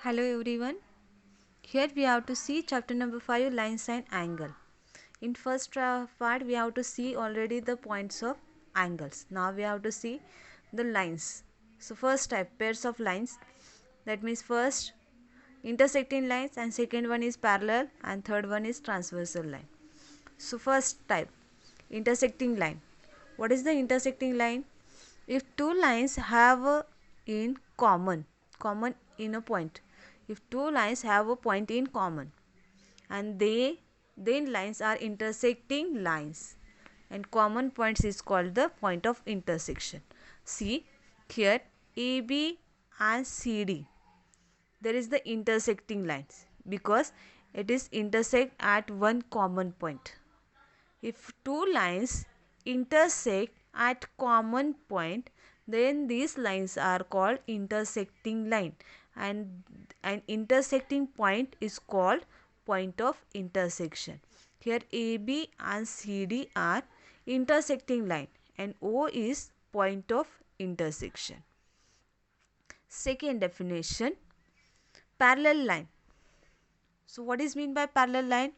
Hello everyone. Here we have to see chapter number 5, lines and angle. In first part we have to see already the points of angles. Now we have to see the lines. So first type, pairs of lines. That means first intersecting lines and second one is parallel and third one is transversal line. So first type, intersecting line. What is the intersecting line? If two lines have in common in a point, if two lines have a point in common and then lines are intersecting lines, and common points is called the point of intersection. See here, AB and CD, there is the intersecting lines because it is intersect at one common point. If two lines intersect at common point, then these lines are called intersecting line, and an intersecting point is called point of intersection. Here AB and CD are intersecting line and O is point of intersection. Second definition, parallel line. So what is mean by parallel line?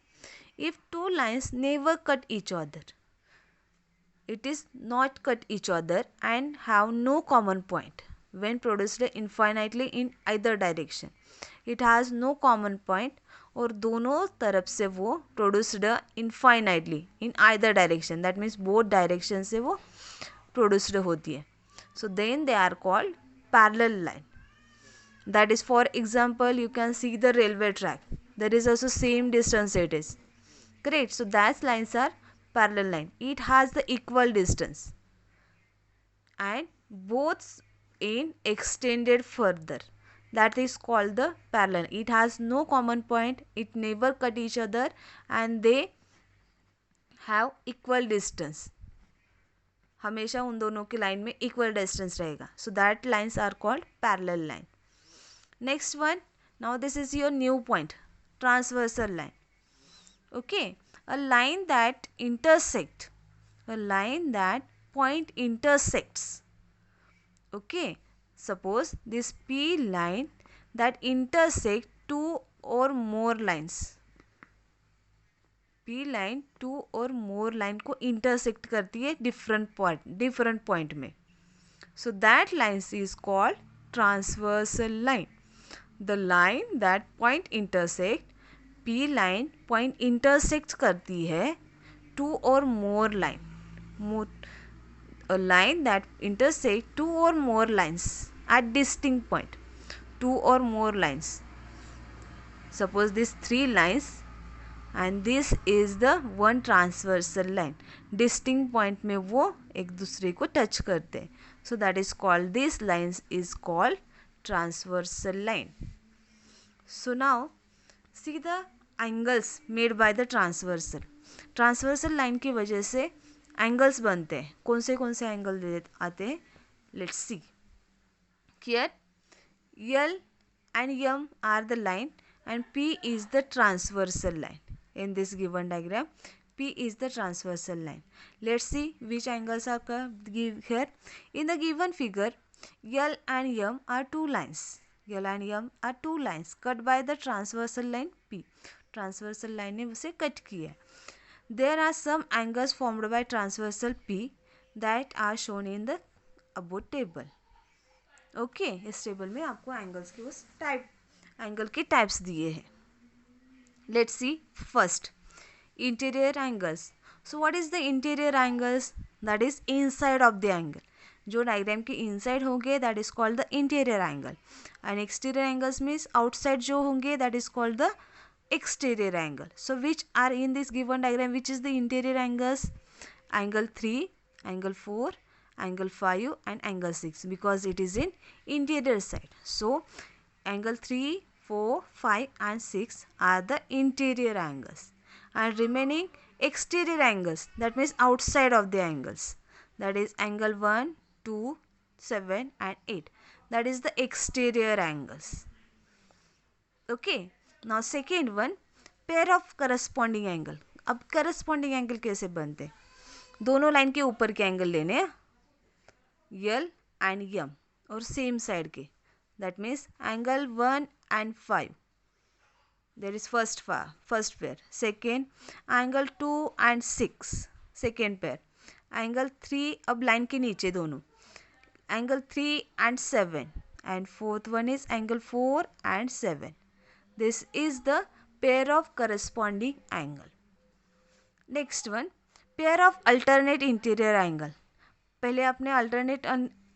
If two lines never cut each other, it is not cut each other and have no common point when produced infinitely in either direction. It has no common point और दोनों तरफ से वो produced infinitely in either direction. That means both direction से वो produced होती है. So then they are called parallel line. That is, for example, you can see the railway track. There is also same distance it is. Great. So that lines are parallel line. It has the equal distance and both in extended further. That is called the parallel. It has no common point. It never cut each other and they have equal distance. हमेशा उन दोनों की line में equal distance रहेगा. So that lines are called parallel line. Next one. Now this is your new point. Transversal line. Okay. A line that point intersects. Okay. Suppose this P line that intersect two or more lines. P line two or more line को intersect करती है different point में. So that line is called transversal line. The line that point intersect, P line point intersect करती है two or more line. A line that intersect two or more lines at distinct point. Two or more lines. Suppose these three lines and this is the one transversal line. Distinct point में वो एक दूसरे को touch करते हैं. So that is called, this lines is called transversal line. So now see the angles made by the transversal. Transversal line की वजह से angles बनते हैं. कौन से angle आते हैं? Let's see. Here L and M are the line and P is the transversal line. In this given diagram, P is the transversal line. Let's see which angles are given here. In the given figure, L and M are two lines. L and M are two lines cut by the transversal line P. Transversal line ने उसे cut किया. There are some angles formed by transversal P that are shown in the above table. Okay, इस table में आपको angles के उस angle के types दिए हैं. Let's see first interior angles. So what is the interior angles? That is inside of the angle. जो diagram के inside होंगे that is called the interior angle. And exterior angles means outside जो होंगे that is called the exterior angle. So which are in this given diagram? Which is the interior angles? Angle 3, angle 4, angle 5 and angle 6 because it is in interior side. So angle 3, 4, 5 and 6 are the interior angles. And remaining exterior angles, that means outside of the angles. That is angle 1, 2, 7 and 8. That is the exterior angles. Okay. Now second one, pair of corresponding angle. अब corresponding angle कैसे बनते हैं? दोनों line के ऊपर के angle लेने हैं, L and M और सेम साइड के. That means angle 1 and 5. There is first pair. Second, angle 2 and 6. Second pair. Angle 3, अब line के नीचे दोनों. Angle 3 and 7. And fourth one is angle 4 and 7. This is the pair of corresponding angle. Next one, pair of alternate interior angle. पहले आपने alternate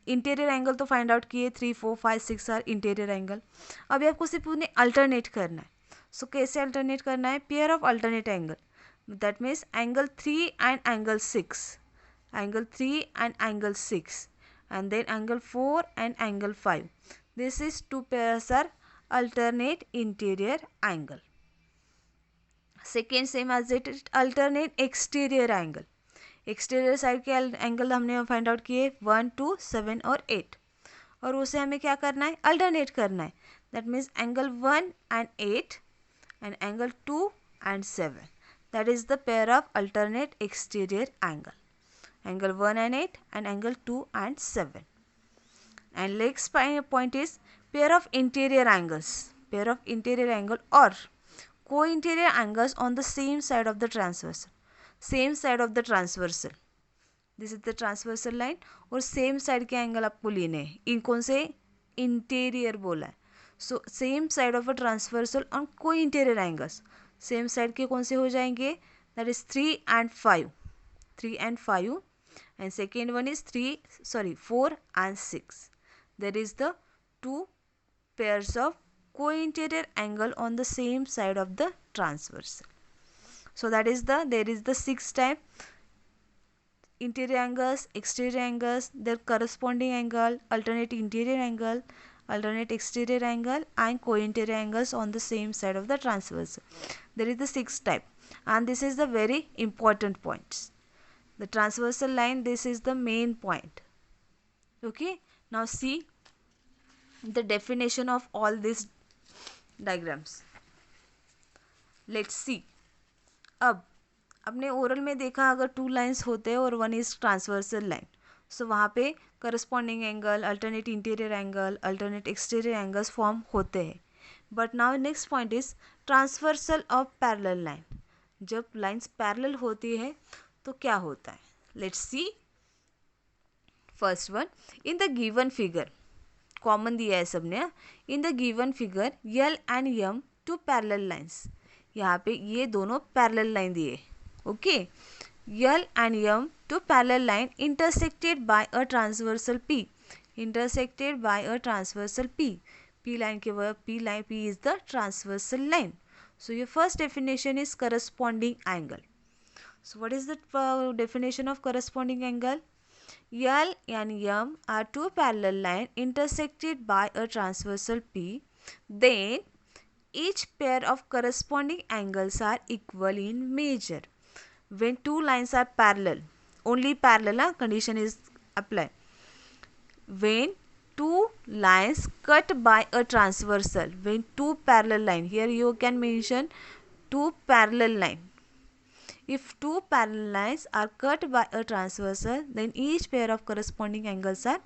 interior angle तो find out किए, 3, 4, 5, 6 are interior angle. अभी आपको सिर्फ उन्हें अल्टरनेट करना है. सो कैसे अल्टरनेट करना है? Pair of alternate angle, that means angle 3 and angle 6, angle 3 and angle 6, and then angle 4 and angle 5. This is two pairs are alternate interior angle. Second, same as it is alternate exterior angle. Exterior side के angle हमने find out किए 1, 2, 7 और 8, और उसे हमें क्या करना है? अल्टरनेट करना है. That means angle 1 and 8 and angle 2 and 7. That is the pair of alternate exterior angle. Angle 1 and 8 and angle 2 and 7. And next point is pair of interior angles. Pair of interior angle or co-interior angles on the same side of the transversal. Same side of the transversal. This is the transversal line और same side के angle आपको लेने हैं. इन कौन से? Interior बोला है. So same side of a transversal on co-interior angles. Same side के कौन से हो जाएंगे? That is 3 and 5. 3 and 5. And second one is 4 and 6. There is the two pairs of co-interior angle on the same side of the transversal. So that is there is the 6 type interior angles, exterior angles, their corresponding angle, alternate interior angle, alternate exterior angle, and co-interior angles on the same side of the transversal. There is the 6 type, and this is the very important points. The transversal line, this is the main point. Okay, now see the definition of all these diagrams. Let's see. अब अपने oral में देखा, अगर 2 lines होते हैं और 1 is transversal line, so वहाँ पे corresponding angle, alternate interior angle, alternate exterior angles form होते हैं. But now next point is transversal of parallel line. जब लाइन्स पैरेलल होती है तो क्या होता है? Let's see. First one, in the given figure, common दिया है सबने. In the given figure L and M two parallel lines. यहाँ पे ये दोनों पैरेलल लाइन दिए. Okay, L and M two parallel line intersected by a transversal P. Intersected by a transversal P. P line के word P is the transversal line. So your first definition is corresponding angle. So what is the definition of corresponding angle? L and M are two parallel lines intersected by a transversal P. Then each pair of corresponding angles are equal in measure. When two lines are parallel, only parallel condition is applied. When two lines cut by a transversal, when two parallel line, here you can mention two parallel line. If two parallel lines are cut by a transversal, then each pair of corresponding angles are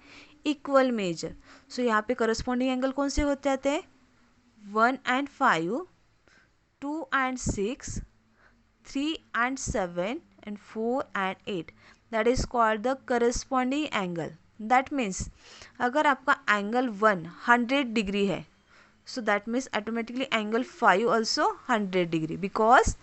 equal measure. So यहाँ पे corresponding angle कौन से होते आते हैं? 1 and 5, 2 and 6, 3 and 7, and 4 and 8. That is called the corresponding angle. That means अगर आपका angle 1 100 degree है, so that means automatically angle 5 also 100 degree, because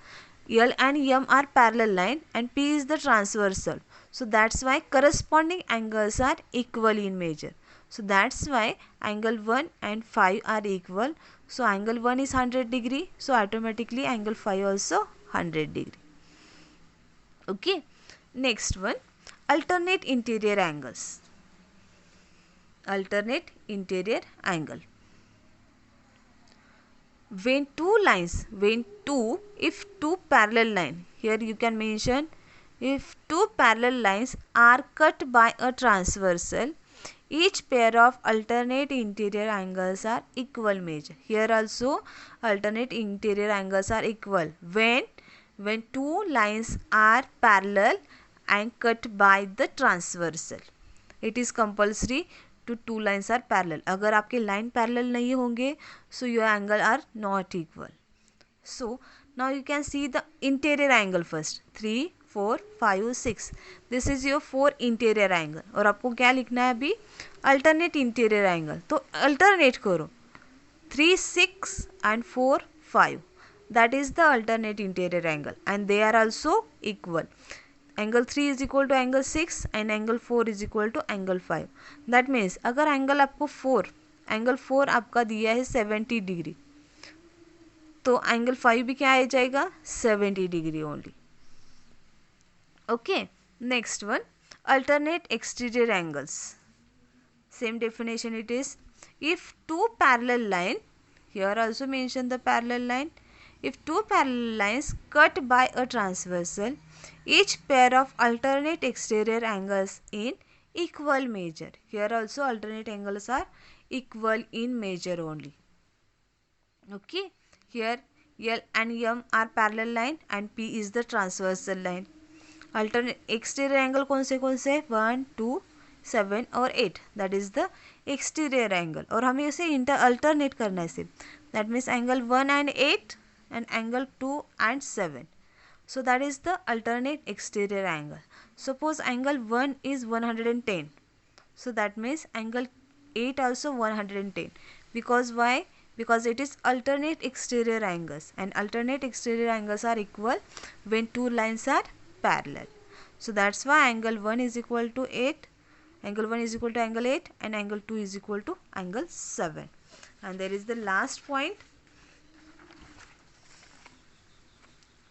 L and M are parallel line and P is the transversal. So that's why corresponding angles are equal in measure. So that's why angle 1 and 5 are equal. So angle 1 is 100 degree. So automatically angle 5 also 100 degree. Okay. Next one, alternate interior angles. Alternate interior angle. When if two parallel line, here you can mention, if two parallel lines are cut by a transversal, each pair of alternate interior angles are equal measure. Here also alternate interior angles are equal when two lines are parallel and cut by the transversal. It is compulsory to two lines are parallel. अगर आपके line parallel नहीं होंगे, so your angle are not equal. So now you can see the interior angle first. 3, 4, 5, 6. This is your 4 interior angle. और आपको क्या लिखना है अभी? Alternate interior angle. तो alternate करो. 3, 6 and 4, 5. That is the alternate interior angle, and they are also equal. Angle 3 is equal to angle 6 and angle 4 is equal to angle 5. That means अगर angle आपको 4, angle 4 आपका दिया है 70 degree, तो angle 5 भी क्या आ जाएगा? 70 degree only. Okay, next one, alternate exterior angles. Same definition it is. If two parallel line, here also mention the parallel line. If two parallel lines cut by a transversal, each pair of alternate exterior angles in equal measure. Here also alternate angles are equal in measure only. Okay, here L and M are parallel line and P is the transversal line. Alternate exterior angle कौन से 1, 2, 7 और 8. That is the exterior angle. और हमें इसे alternate करना है सिर्फ. That means angle 1 and 8 and angle 2 and 7. So that is the alternate exterior angle. Suppose angle 1 is 110. So that means angle 8 also 110. Because why? Because it is alternate exterior angles, and alternate exterior angles are equal when two lines are parallel. So that's why angle 1 is equal to 8, angle 1 is equal to angle 8 and angle 2 is equal to angle 7. And there is the last point.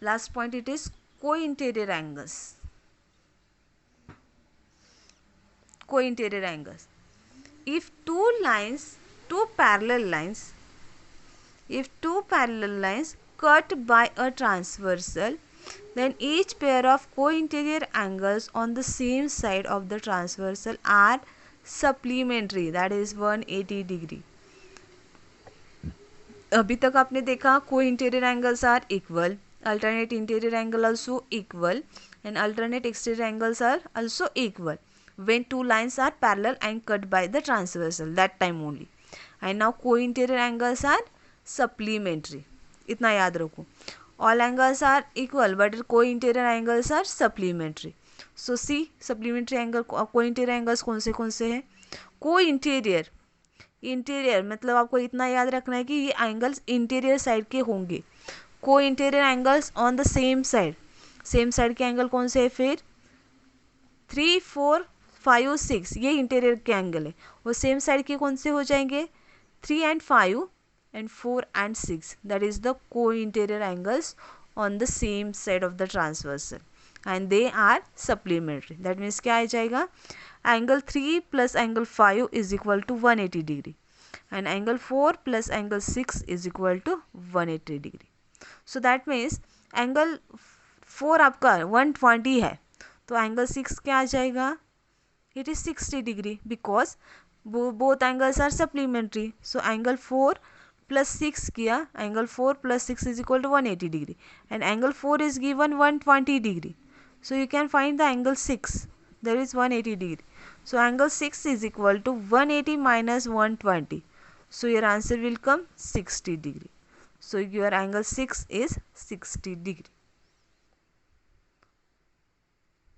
Last point, it is co-interior angles. Co-interior angles. If two parallel lines cut by a transversal, then each pair of co-interior angles on the same side of the transversal are supplementary, that is 180 degree. अभी तक आपने देखा co-interior angles are equal, alternate interior angle also equal, and alternate exterior angles are also equal when two lines are parallel and cut by the transversal, that time only. And now co-interior angles are supplementary. इतना याद रखो. All angles are equal but co-interior angles are supplementary. So see, supplementary angle, co-interior angles कौन से हैं? Co-interior, interior मतलब आपको इतना याद रखना है कि ये एंगल्स इंटीरियर साइड के होंगे. Co-interior angles on the same side. Same side के एंगल कौन से है फिर? 3, 4, 5, 6 ये इंटीरियर के एंगल है. वो सेम साइड के कौन से हो जाएंगे? 3 and 5 and 4 and 6. That is the co-interior angles on the same side of the transversal, and they are supplementary. That means क्या आ जाएगा? Angle 3 plus angle 5 is equal to 180 degree, and angle 4 plus angle 6 is equal to 180 degree. So that means angle 4 आपका 120 है, तो angle 6 क्या आ जाएगा? It is 60 degree because both angles are supplementary. So angle 4 plus 6 किया, angle 4 plus 6 is equal to 180 degree, and angle 4 is given 120 degree. So you can find the angle 6. There is 180 degree. So angle 6 is equal to 180 minus 120. So your answer will come 60 degree. So your angle 6 is 60 degree.